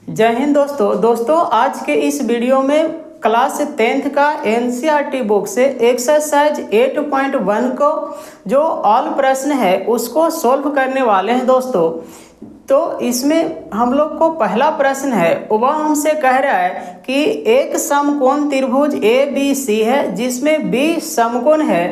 जय हिंद दोस्तों आज के इस वीडियो में क्लास 10th का एनसीईआरटी बुक से एक्सरसाइज 8.1 को जो ऑल प्रश्न है उसको सोल्व करने वाले हैं दोस्तों। तो इसमें हम लोग को पहला प्रश्न है वह हमसे कह रहा है कि एक समकोण त्रिभुज ABC है जिसमें B समकोण है।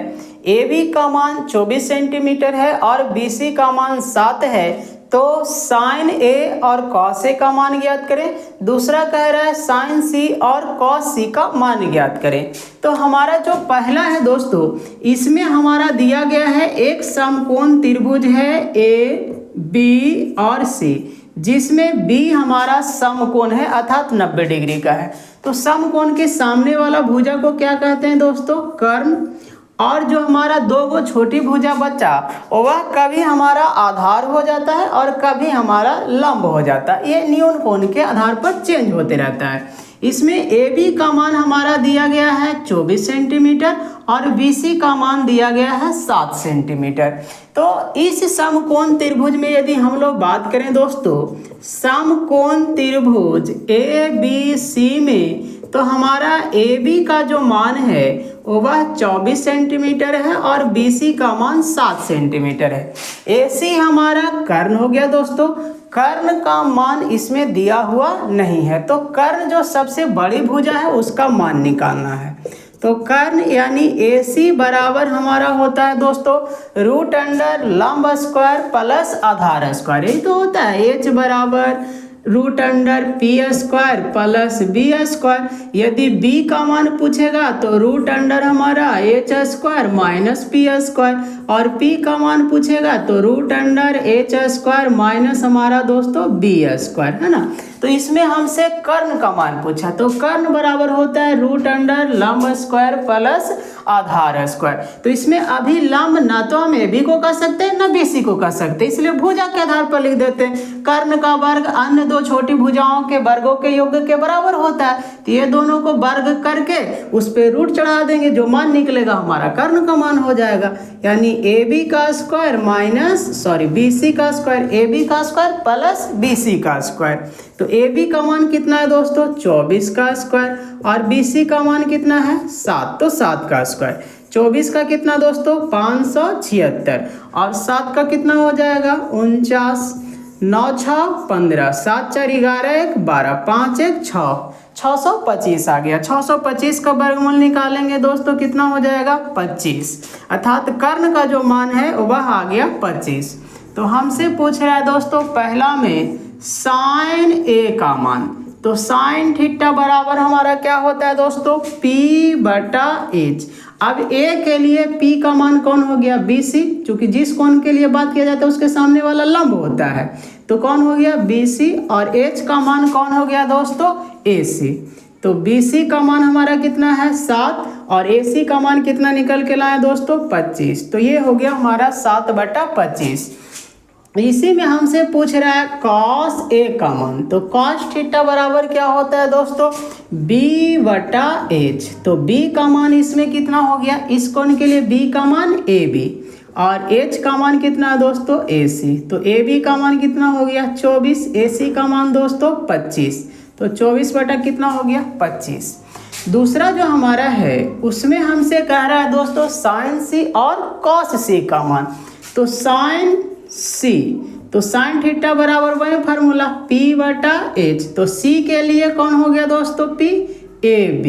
AB का मान 24 सेंटीमीटर है और BC का मान 7 है। तो साइन A और कॉस A का मान ज्ञात करें। दूसरा कह रहा है साइन C और कॉस C का मान ज्ञात करें। तो हमारा जो पहला है दोस्तों, इसमें हमारा दिया गया है एक समकोण त्रिभुज है A B और C, जिसमें B हमारा समकोण है अर्थात 90 डिग्री का है। तो समकोण के सामने वाला भुजा को क्या कहते हैं दोस्तों? कर्ण। और जो हमारा दो गो छोटी भुजा बच्चा वह कभी हमारा आधार हो जाता है और कभी हमारा लंब हो जाता है। ये न्यून कोण के आधार पर चेंज होते रहता है। इसमें AB का मान हमारा दिया गया है 24 सेंटीमीटर और BC का मान दिया गया है 7 सेंटीमीटर। तो इस समकोण त्रिभुज में यदि हम लोग बात करें दोस्तों, समकोण त्रिभुज ABC में तो हमारा AB का जो मान है वह 24 सेंटीमीटर है और BC का मान 7 सेंटीमीटर है। AC हमारा कर्ण हो गया दोस्तों। कर्ण का मान इसमें दिया हुआ नहीं है, तो कर्ण जो सबसे बड़ी भुजा है उसका मान निकालना है। तो कर्ण यानी AC बराबर हमारा होता है दोस्तों रूट अंडर लंब स्क्वायर प्लस आधार स्क्वायर। यही तो होता है H बराबर root under P square plus B square. यदि B का मान पूछेगा तो रूट अंडर हमारा H square minus P square, और P का मान पूछेगा तो root under H square minus हमारा दोस्तों B स्क्वायर, है ना। तो इसमें हमसे कर्ण का मान पूछा, तो कर्ण बराबर होता है रूट अंडर लंब स्क्वायर प्लस आधार स्क्वायर। तो इसमें अभी लंब ना तो हम AB को कर सकते हैं ना BC को कर सकते हैं, इसलिए भुजा के आधार पर लिख देते हैं। कर्ण का वर्ग अन्य दो छोटी भुजाओं के वर्गों के योग के बराबर होता है, तो ये दोनों को वर्ग करके उस पर रूट चढ़ा देंगे, जो मान निकलेगा हमारा कर्ण का मान हो जाएगा। यानी AB का स्क्वायर BC का स्क्वायर, AB का स्क्वायर प्लस BC का स्क्वायर। तो AB का मान कितना है दोस्तों? 24 का स्क्वायर, और BC का मान कितना है? 7, तो 7 का स्क्वायर। 24 का कितना दोस्तों? 576, और 7 का कितना हो जाएगा? 49। 9 6 15, 7 4 11 1 12, 5 1 6, 625 आ गया। 625 का वर्गमूल निकालेंगे दोस्तों, कितना हो जाएगा? 25। अर्थात कर्ण का जो मान है वह आ गया 25। तो हमसे पूछ रहा है दोस्तों पहला में साइन A का मान। तो साइन थीटा बराबर हमारा क्या होता है दोस्तों? P/H। अब A के लिए P का मान कौन हो गया? BC, क्योंकि जिस कोण के लिए बात किया जाता है उसके सामने वाला लंब होता है, तो कौन हो गया? BC। और H का मान कौन हो गया दोस्तों? AC। तो BC का मान हमारा कितना है? 7, और AC का मान कितना निकल के लाए दोस्तों? 25। तो ये हो गया हमारा 7/25। इसी में हमसे पूछ रहा है cos A का मान। तो cos थीटा बराबर क्या होता है दोस्तों? B/H। तो B का मान इसमें कितना हो गया? इस कोण के लिए B का मान AB, और H का मान कितना है दोस्तों? AC। तो AB का मान कितना हो गया? 24। AC का मान दोस्तों 25। तो 24 बटा कितना हो गया? 25। दूसरा जो हमारा है उसमें हमसे कह रहा है दोस्तों साइन C और cos C का मान। तो साइन C, तो साइन थीटा बराबर वही फार्मूला P/H। तो C के लिए कौन हो गया दोस्तों? P AB,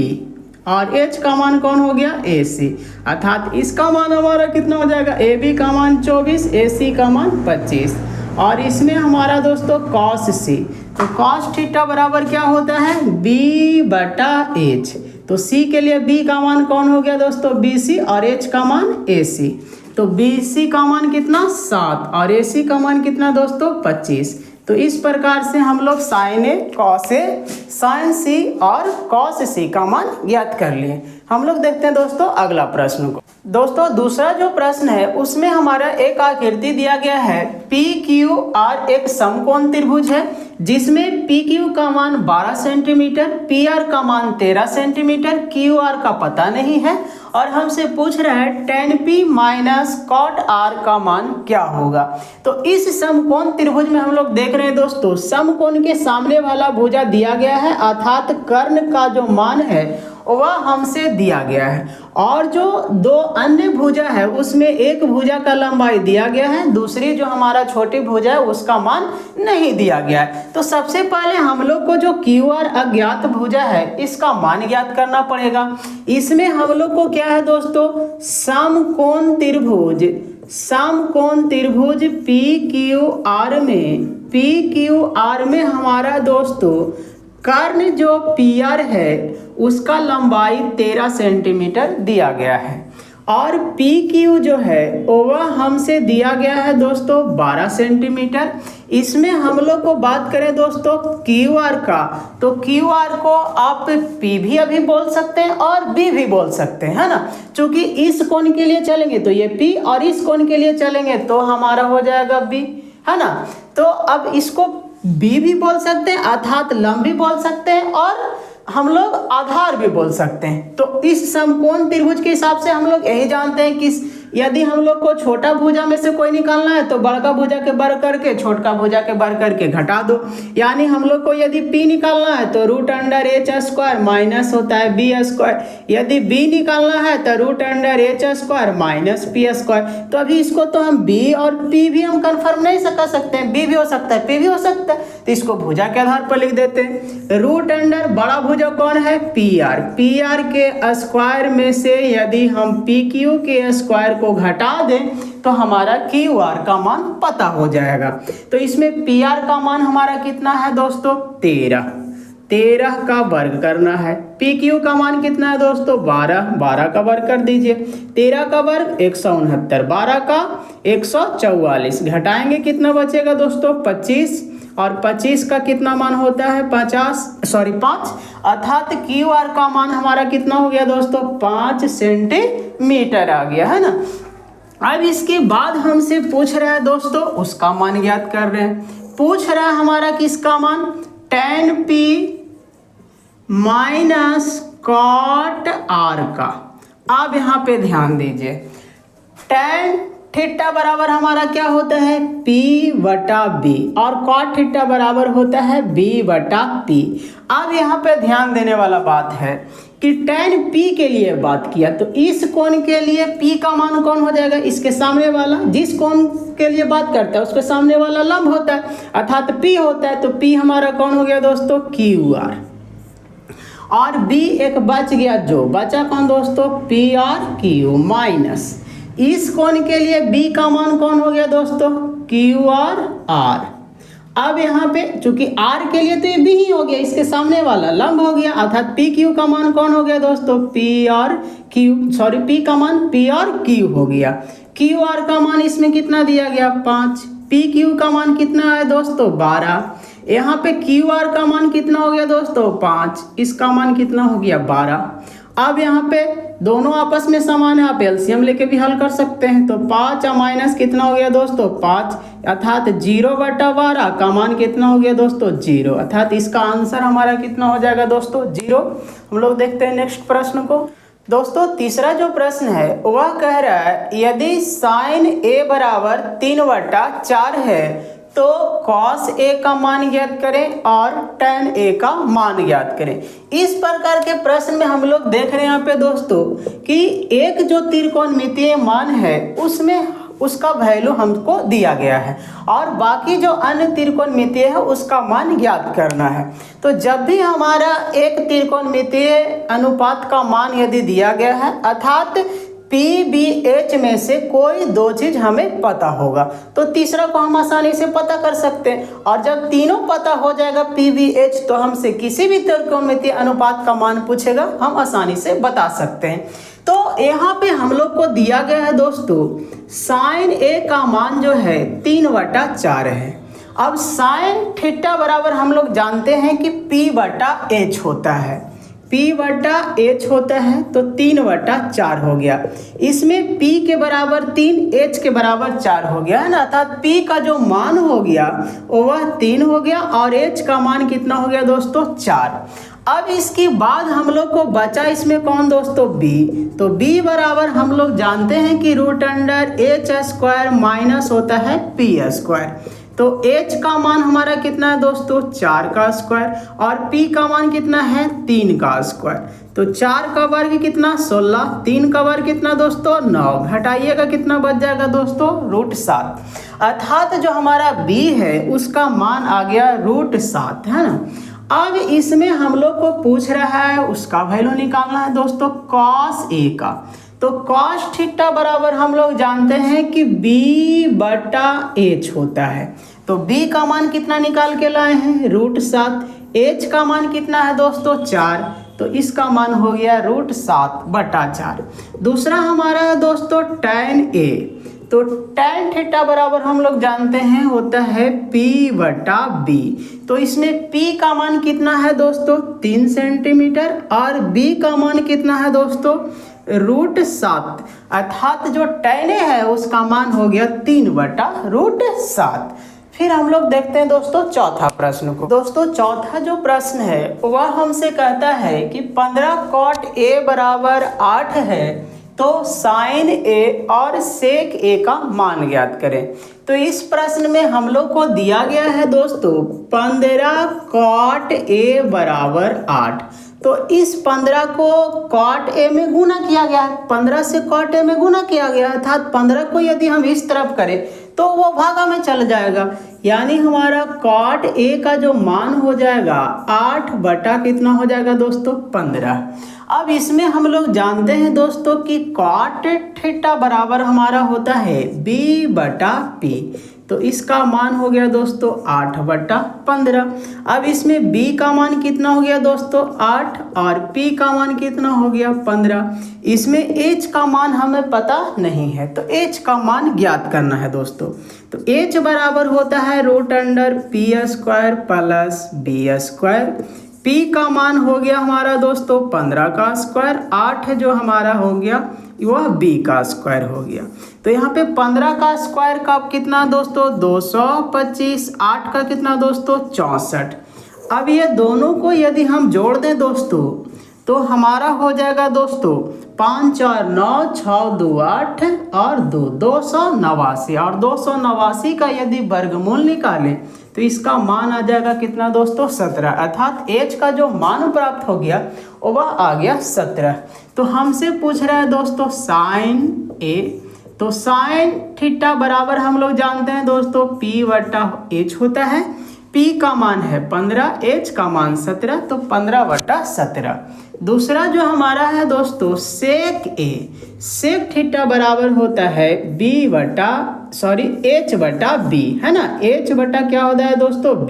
और H का मान कौन हो गया? AC। अर्थात इसका मान हमारा कितना हो जाएगा? AB का मान 24, AC का मान 25, और इसमें हमारा दोस्तों cos C। तो cos थीटा बराबर क्या होता है? B/H। तो C के लिए B का मान कौन हो गया दोस्तों? BC, और H का मान AC। तो BC का मान कितना? 7, और AC का मान कितना दोस्तों? 25। तो इस प्रकार से हम लोग sine A, cos A, sine C और cos C का मान ज्ञात कर लिए। हम लोग देखते हैं दोस्तों अगला प्रश्न को। दोस्तों दूसरा जो प्रश्न है उसमें हमारा एक आकृति दिया गया है PQR एक समकोण त्रिभुज है जिसमें PQ का मान 12 सेंटीमीटर, PR का मान 13 सेंटीमीटर, QR का पता नहीं है और हमसे पूछ रहा है tan p minus cot r का मान क्या होगा। तो इस समकोण त्रिभुज में हम लोग देख रहे हैं दोस्तों, समकोण के सामने वाला भुजा दिया गया है, अर्थात कर्ण का जो मान है वह हमसे दिया गया है, और जो दो अन्य भुजा है उसमें एक भुजा का लंबाई दिया गया है, दूसरी जो हमारा छोटी भुजा है उसका मान नहीं दिया गया है। तो सबसे पहले हम लोग को जो QR अज्ञात भुजा है इसका मान ज्ञात करना पड़ेगा। इसमें हम लोग को क्या है दोस्तों, समकोण त्रिभुज PQR में हमारा दोस्तों कर्ण जो PR है उसका लंबाई 13 सेंटीमीटर दिया गया है, और PQ जो है वह हमसे दिया गया है दोस्तों 12 सेंटीमीटर। इसमें हम लोग को बात करें दोस्तों QR का, तो QR को आप P भी अभी बोल सकते हैं और B भी बोल सकते हैं, है ना। चूंकि इस कोण के लिए चलेंगे तो ये P, और इस कोण के लिए चलेंगे तो हमारा हो जाएगा B, है ना। तो अब इसको B भी बोल सकते हैं, अर्थात लंब भी बोल सकते हैं, और हम लोग आधार भी बोल सकते हैं। तो इस समकोण त्रिभुज के हिसाब से हम लोग यही जानते हैं कि यदि हम लोग को छोटा भुजा में से कोई निकालना है तो बड़का भुजा के बर करके छोटका भुजा के बर करके घटा दो। यानी हम लोग को यदि P निकालना है तो √h² माइनस होता है B², यदि B निकालना है तो √h² माइनस P²। तो अभी इसको तो हम B और P भी हम कंफर्म नहीं कर सकते हैं, B भी हो सकता है P भी हो सकता है, तो इसको भुजा के आधार पर लिख देते हैं। √, बड़ा भुजा कौन है PR के स्क्वायर में से यदि हम PQ के स्क्वायर को घटा दें तो हमारा QR का मान पता हो जाएगा। तो इसमें PR का मान हमारा कितना है दोस्तों 13 का वर्ग करना है। PQ का मान कितना है दोस्तों 12 का वर्ग कर दीजिए। 13 का वर्ग 169, 12 का 144, घटाएंगे कितना बचेगा दोस्तों 25, और 25 का कितना मान होता है 5, अर्थात QR का मान हमारा कितना हो गया दोस्तों 5 सेंटीमीटर आ गया, है ना। अब इसके बाद हमसे पूछ रहा है दोस्तों उसका मान ज्ञात कर रहे हैं। पूछ रहा है हमारा किसका मान, tan P minus cot R का। अब यहाँ पे ध्यान दीजिए, tan थीटा बराबर हमारा क्या होता है P/B, और cot थीटा बराबर होता है B/P। अब यहाँ पे ध्यान देने वाला बात है कि tan P के लिए बात किया तो इस कोण के लिए P का मान कौन हो जाएगा, इसके सामने वाला, जिस कोण के लिए बात करता है उसके सामने वाला लंब होता है, अर्थात P होता है। तो P हमारा कौन हो गया दोस्तों QR, और B एक बच गया, जो बचा कौन दोस्तों PRQ माइनस इस कोण के लिए B का मान कौन हो गया दोस्तों QR। अब यहाँ पे चूंकि R के लिए तो ये B ही हो गया, इसके सामने वाला लंब हो गया, अर्थात PQ का मान कौन हो गया दोस्तों P का मान PRQ हो गया। QR का मान इसमें कितना दिया गया 5, PQ का मान कितना है दोस्तों 12, यहाँ पे QR का मान कितना हो गया दोस्तों 5, इसका मान कितना हो गया 12। अब यहाँ पे दोनों आपस में समान है, आप एलसीएम लेके भी हल कर सकते हैं। तो 5 माइनस कितना हो गया दोस्तों 5, अर्थात 0/12 का मान कितना हो गया दोस्तों 0, अर्थात इसका आंसर हमारा कितना हो जाएगा दोस्तों 0। हम लोग देखते हैं नेक्स्ट प्रश्न को। दोस्तों तीसरा जो प्रश्न है वह कह रहा है यदि sin A बराबर 3/4 है तो cos A का मान ज्ञात करें और tan A का मान ज्ञात करें। इस प्रकार के प्रश्न में हम लोग देख रहे हैं यहाँ पे दोस्तों कि एक जो त्रिकोणमितीय मान है उसमें उसका वैल्यू हमको दिया गया है, और बाकी जो अन्य त्रिकोणमितीय है उसका मान ज्ञात करना है। तो जब भी हमारा एक त्रिकोणमितीय अनुपात का मान यदि दिया गया है, अर्थात PBH में से कोई दो चीज हमें पता होगा, तो तीसरा को हम आसानी से पता कर सकते हैं। और जब तीनों पता हो जाएगा PBH, तो हमसे किसी भी त्रिकोणमितीय अनुपात का मान पूछेगा हम आसानी से बता सकते हैं। तो यहाँ पे हम लोग को दिया गया है दोस्तों sin A का मान जो है 3/4 है। अब sin थीटा बराबर हम लोग जानते हैं कि P/H होता है, P/H होता है, तो 3/4 हो गया। इसमें P के बराबर 3, H के बराबर 4 हो गया है ना, अर्थात P का जो मान हो गया वह 3 हो गया और H का मान कितना हो गया दोस्तों 4। अब इसके बाद हम लोग को बचा इसमें कौन दोस्तों, b। तो b बराबर हम लोग जानते हैं कि root under H square minus होता है पी स्क्वायर। तो h का मान हमारा कितना है दोस्तों, 4 का स्क्वायर, और p का मान कितना है, 3 का स्क्वायर। तो 4 का वर्ग कितना 16, 3 का वर्ग कितना दोस्तों 9, घटाइएगा कितना बच जाएगा दोस्तों रूट 7। अर्थात जो हमारा b है उसका मान आ गया रूट 7, है ना। अब इसमें हम लोग को पूछ रहा है उसका वैल्यू निकालना है दोस्तों कॉस ए का। तो कॉस थीटा बराबर हम लोग जानते हैं कि b बटा h होता है। तो b का मान कितना निकाल के लाए हैं, रूट 7। h का मान कितना है दोस्तों 4, तो इसका मान हो गया रूट 7 बटा 4। दूसरा हमारा है दोस्तों tan a। तो tan थीटा बराबर हम लोग जानते हैं होता है p बटा b। तो इसमें p का मान कितना है दोस्तों 3 सेंटीमीटर, और b का मान कितना है दोस्तों रूट 7। अर्थात जो tan a है उसका मान हो गया 3 बटा रूट 7। फिर हम लोग देखते हैं दोस्तों चौथा प्रश्न को। दोस्तों चौथा जो प्रश्न है वह हमसे कहता है कि 15 कॉट a बराबर 8 है, तो साइन a और सेक a का मान ज्ञात करें। तो इस प्रश्न में हम लोग को दिया गया है दोस्तों 15 कॉट a बराबर 8। तो इस 15 को कॉट a में गुना किया गया है, 15 से कॉट a में गुना किया गया है, अर्थात 15 को यदि हम इस तरफ करें तो वो भागा में चल जाएगा, यानी हमारा कॉट a का जो मान हो जाएगा 8 बटा कितना हो जाएगा दोस्तों 15। अब इसमें हम लोग जानते हैं दोस्तों कि कॉट थीटा बराबर हमारा होता है b बटा p। तो इसका मान हो गया दोस्तों 8 बटा 15। अब इसमें b का मान कितना हो गया दोस्तों 8, और p का मान कितना हो गया 15। इसमें h का मान हमें पता नहीं है, तो h का मान ज्ञात करना है दोस्तों। तो h बराबर होता है root under P square plus B square. p का मान हो गया हमारा दोस्तों 15 का स्क्वायर, 8 जो हमारा हो गया वह b का स्क्वायर हो गया। तो यहाँ पे 15 का स्क्वायर का कितना दोस्तों 225, 8 का कितना दोस्तों 64। अब ये दोनों को यदि हम जोड़ दें दोस्तों तो हमारा हो जाएगा दोस्तों 5 4 9 6 2 8 और 2 289, और 289 का यदि वर्गमूल निकालें तो इसका मान आ जाएगा कितना दोस्तों 17। अर्थात h का जो मान प्राप्त हो गया वह आ गया 17। तो हमसे पूछ रहा है दोस्तों साइन a। तो साइन थीटा बराबर हम लोग जानते हैं दोस्तों p बटा h होता है। p का मान है 15, h का मान 17, तो 15 बटा 17। दूसरा जो हमारा है दोस्तों सेक a। सेक थीटा बराबर होता है h बटा b, है ना। h बटा क्या होता है दोस्तों b।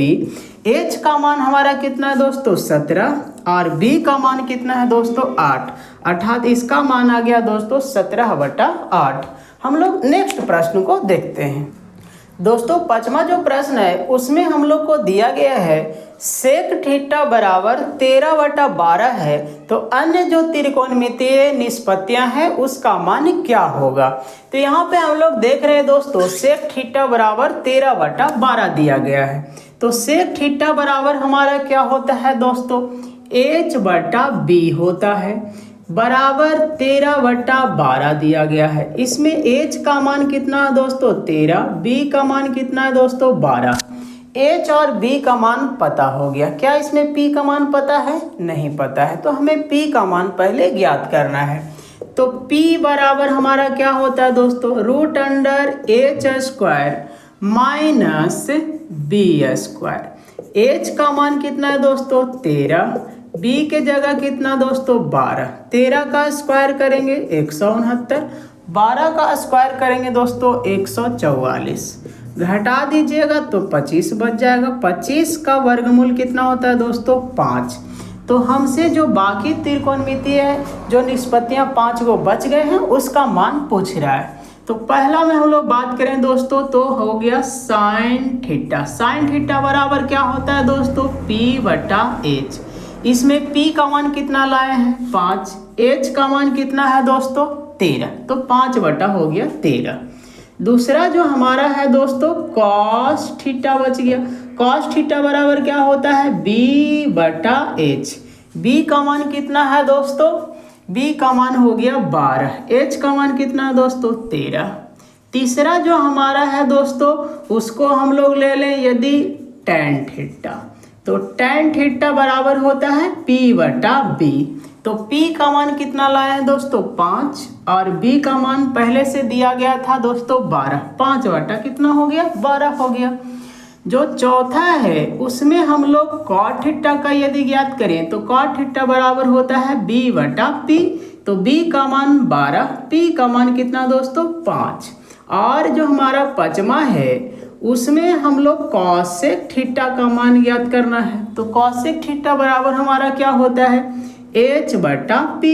h का मान हमारा कितना है दोस्तों 17, और b का मान कितना है दोस्तों 8, अर्थात इसका मान आ गया दोस्तों 17 बटा 8। हम लोग नेक्स्ट प्रश्न को देखते हैं। दोस्तों पांचवा जो प्रश्न है उसमें हम लोग को दिया गया है सेक थीटा बराबर 13 बटा 12 है, तो अन्य जो त्रिकोणमितीय निष्पत्तियां हैं उसका मान क्या होगा। तो यहाँ पे हम लोग देख रहे हैं दोस्तों सेक थीटा बराबर 13 बटा 12 दिया गया है। तो सेक थीटा बराबर हमारा क्या होता है दोस्तों h बटा b होता है, बराबर 13 बटा 12 दिया गया है। इसमें h का मान कितना है दोस्तों 13, b का मान कितना है दोस्तों 12। h और b का मान पता हो गया, क्या इसमें p का मान पता है, नहीं पता है, तो हमें p का मान पहले ज्ञात करना है। तो p बराबर हमारा क्या होता है दोस्तों root under h square minus b square. h का मान कितना है दोस्तों 13, b के जगह कितना दोस्तों 12, 13 का स्क्वायर करेंगे 169, 12 का स्क्वायर करेंगे दोस्तों 144, घटा दीजिएगा तो 25 बच जाएगा। 25 का वर्गमूल कितना होता है दोस्तों 5। तो हमसे जो बाकी त्रिकोणमितीय है जो निष्पत्तियां 5 को बच गए हैं उसका मान पूछ रहा है। तो पहला में हम लोग बात करें दोस्तों तो हो गया साइन थीटा। साइन थीटा बराबर क्या होता है दोस्तों p बटा h। इसमें p का मान कितना लाए हैं 5, h का मान कितना है दोस्तों 13, तो 5 बटा हो गया 13। दूसरा जो हमारा है दोस्तों कॉस थीटा बच गया। कॉस थीटा बराबर क्या होता है b बटा h। बी का मान कितना है दोस्तों, बी का मान हो गया 12, एच का मान कितना है दोस्तों 13। तीसरा जो हमारा है दोस्तों उसको हम लोग ले लें यदि tan थीटा, तो tan थीटा बराबर होता है P बटा B। तो P का मान कितना लाए हैं दोस्तों 5 और B का मान पहले से दिया गया था दोस्तों 12, 5 बटा कितना हो गया 12 हो गया। जो चौथा है उसमें हम लोग cot थीटा का यदि ज्ञात करें तो cot थीटा बराबर होता है B बटा P। तो B का मान 12, P का मान कितना दोस्तों 5। और जो हमारा पांचवा है उसमें हम लोग कॉसेक थीटा का मान ज्ञात करना है। तो कॉसेक थीटा बराबर हमारा क्या होता है h बटा p।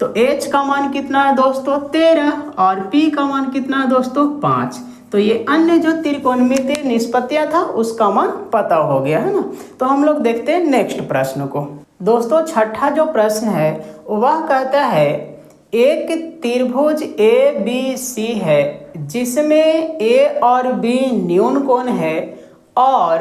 तो h का मान कितना है दोस्तों 13 और p का मान कितना है दोस्तों 5। तो ये अन्य जो त्रिकोणमितीय निष्पत्तियां था उसका मान पता हो गया है ना। तो हम लोग देखते हैं नेक्स्ट प्रश्न को। दोस्तों छठा जो प्रश्न है वह कहता है एक त्रिभुज ABC है जिसमें A और B न्यून कोण है और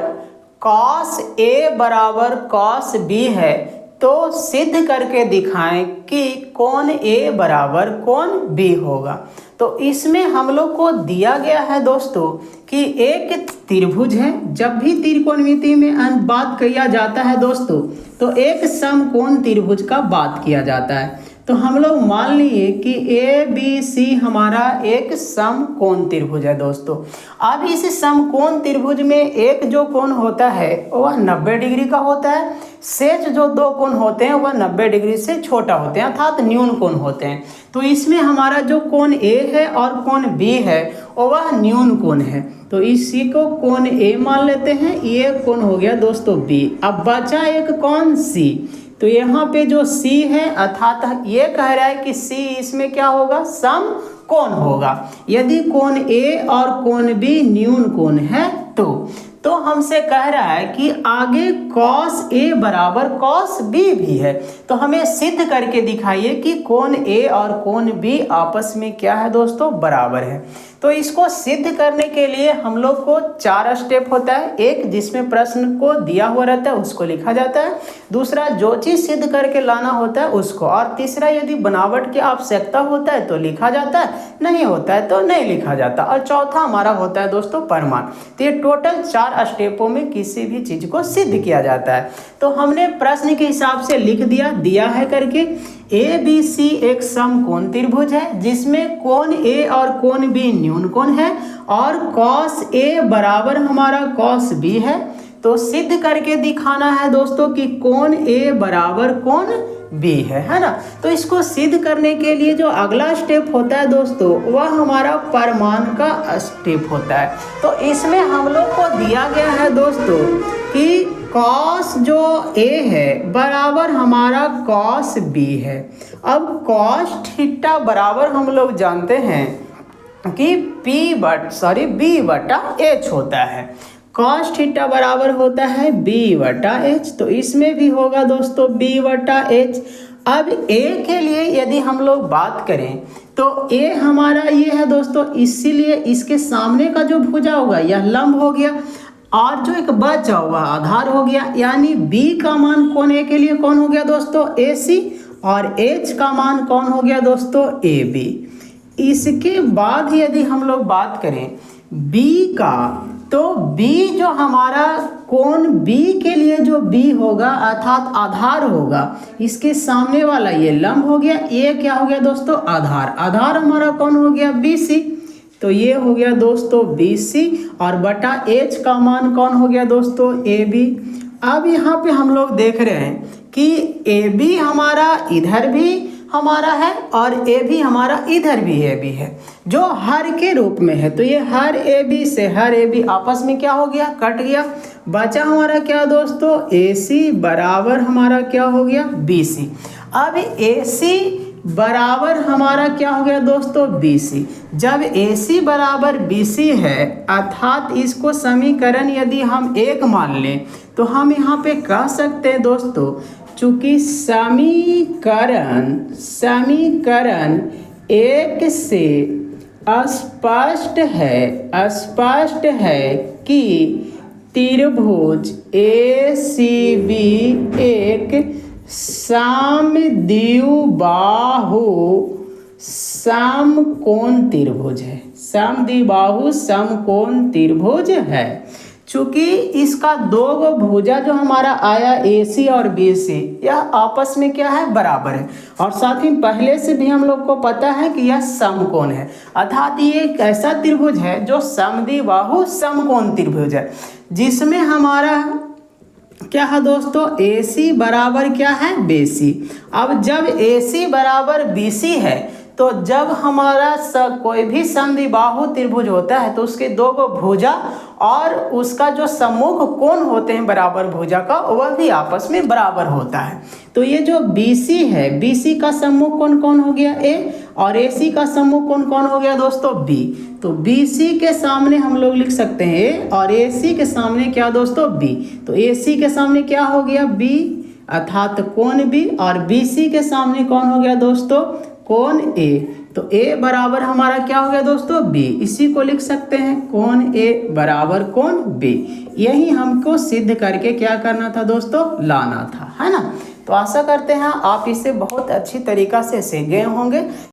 cos A बराबर cos B है, तो सिद्ध करके दिखाएं कि कोण A बराबर कोण B होगा। तो इसमें हम लोग को दिया गया है दोस्तों कि एक त्रिभुज है। जब भी त्रिकोणमिति में बात किया जाता है दोस्तों तो एक समकोण त्रिभुज का बात किया जाता है। तो हम लोग मान लिए कि ABC हमारा एक समकोण त्रिभुज है दोस्तों। अब इस समकोण त्रिभुज में एक जो कोण होता है वह 90 डिग्री का होता है, शेष जो दो कोण होते हैं वह 90 डिग्री से छोटा होते हैं अर्थात न्यून कोण होते हैं। तो इसमें हमारा जो कोण A है और कोण B है वह न्यून कोण है, तो इसी को कोण A मान लेते हैं। ये कोण हो गया दोस्तों B। अब बचा एक कोण C, तो यहाँ पे जो C है अर्थात ये कह रहा है कि C इसमें क्या होगा समकोण होगा। यदि कोण A और कोण B न्यून कोण है तो हमसे कह रहा है कि आगे cos A बराबर cos B भी है। तो हमें सिद्ध करके दिखाइए कि कोण A और कोण B आपस में क्या है दोस्तों बराबर है। तो इसको सिद्ध करने के लिए हम लोग को 4 स्टेप होता है। एक जिसमें प्रश्न को दिया हुआ रहता है उसको लिखा जाता है, दूसरा जो चीज़ सिद्ध करके लाना होता है उसको, और तीसरा यदि बनावट की आवश्यकता होता है तो लिखा जाता है, नहीं होता है तो नहीं लिखा जाता, और चौथा हमारा होता है दोस्तों प्रमाण। तो ये टोटल 4 स्टेपों में किसी भी चीज़ को सिद्ध किया जाता है। तो हमने प्रश्न के हिसाब से लिख दिया है करके ABC एक समकोण त्रिभुज है जिसमें कोण A और कोण B न्यून कोण है और cos A बराबर हमारा cos B है। तो सिद्ध करके दिखाना है दोस्तों कि कोण A बराबर कोण B है ना। तो इसको सिद्ध करने के लिए जो अगला स्टेप होता है दोस्तों वह हमारा प्रमाण का स्टेप होता है। तो इसमें हम लोग को दिया गया है दोस्तों कि cos जो A है बराबर हमारा cos B है। अब cos थीटा बराबर हम लोग जानते हैं कि B बटा H होता है। cos थीटा बराबर होता है B बटा H, तो इसमें भी होगा दोस्तों B बटा H। अब A के लिए यदि हम लोग बात करें तो A हमारा ये है दोस्तों, इसीलिए इसके सामने का जो भुजा होगा यह लंब हो गया और जो एक बचा हुआ आधार हो गया, यानी B का मान कोण A के लिए कौन हो गया दोस्तों AC और H का मान कौन हो गया दोस्तों AB। इसके बाद यदि हम लोग बात करें B का, तो B जो हमारा कोण B के लिए जो B होगा अर्थात आधार होगा, इसके सामने वाला ये लंब हो गया, ये क्या हो गया दोस्तों आधार हमारा कौन हो गया BC। तो ये हो गया दोस्तों BC और बटा H का मान कौन हो गया दोस्तों AB। अब यहाँ पे हम लोग देख रहे हैं कि AB हमारा इधर भी हमारा है और AB हमारा इधर भी AB है जो हर के रूप में है। तो ये हर AB से हर AB आपस में क्या हो गया कट गया, बचा हमारा क्या दोस्तों AC बराबर हमारा क्या हो गया BC। अब AC बराबर हमारा क्या हो गया दोस्तों BC। जब AC बराबर BC है अर्थात इसको समीकरण यदि हम 1 मान लें तो हम यहाँ पे कह सकते हैं दोस्तों, चूंकि समीकरण 1 से स्पष्ट है कि त्रिभुज ACB एक समद्विबाहु समकोण त्रिभुज है। समद्विबाहु समकोण त्रिभुज है। चूंकि इसका दो गो भुजा जो हमारा आया AC और BC, यह आपस में क्या है, बराबर है। और साथ ही पहले से भी हम लोग को पता है कि यह समकोण है, अर्थात ये एक ऐसा त्रिभुज है जो समद्विबाहु समकोण त्रिभुज है, जिसमें हमारा क्या है दोस्तों, AC बराबर क्या है, BC। अब जब AC बराबर BC है तो जब हमारा कोई भी समद्विबाहु त्रिभुज होता है तो उसके दो गो भुजा और उसका जो सम्मुख कोण होते हैं बराबर भुजा का, वह भी आपस में बराबर होता है। तो ये जो BC है, BC का सम्मुख कोण कौन हो गया, A, और AC का सम्मुख कोण कौन हो गया दोस्तों, B। तो BC के सामने हम लोग लिख सकते हैं A और AC के सामने क्या दोस्तों, B। तो AC के सामने क्या हो गया, B, अर्थात कोण B, और BC के सामने कौन हो गया दोस्तों, कोण A। तो A बराबर हमारा क्या हो गया दोस्तों, B। इसी को लिख सकते हैं कोण A बराबर कोण B। यही हमको सिद्ध करके क्या करना था दोस्तों, लाना था, है ना। तो आशा करते हैं आप इसे बहुत अच्छी तरीक़ा से सीख गए होंगे।